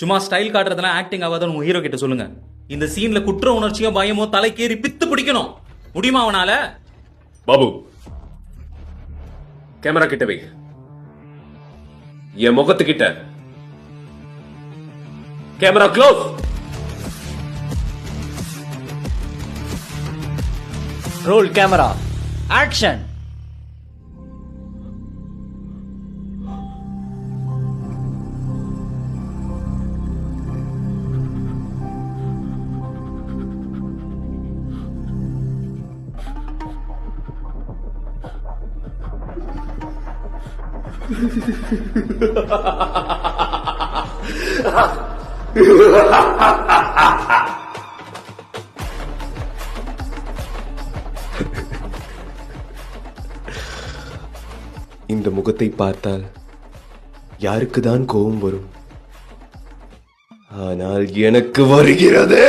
சும்மா style காட்டுறதெல்லாம் acting ஆகாதுன்னு உங்க ஹீரோ கிட்ட சொல்லுங்க. இந்த சீன்ல குற்ற உணர்ச்சியோ பயமோ தலைக்கேறி பித்து பிடிக்கணும். முடியுமா அவனால? பாபு, கேமரா கிட்ட வை. என் முகத்துக்கிட்ட. Camera close. Roll camera action. இந்த முகத்தை பார்த்தால் யாருக்குதான் கோபம் வரும்? ஆனால் எனக்கு வருகிறது.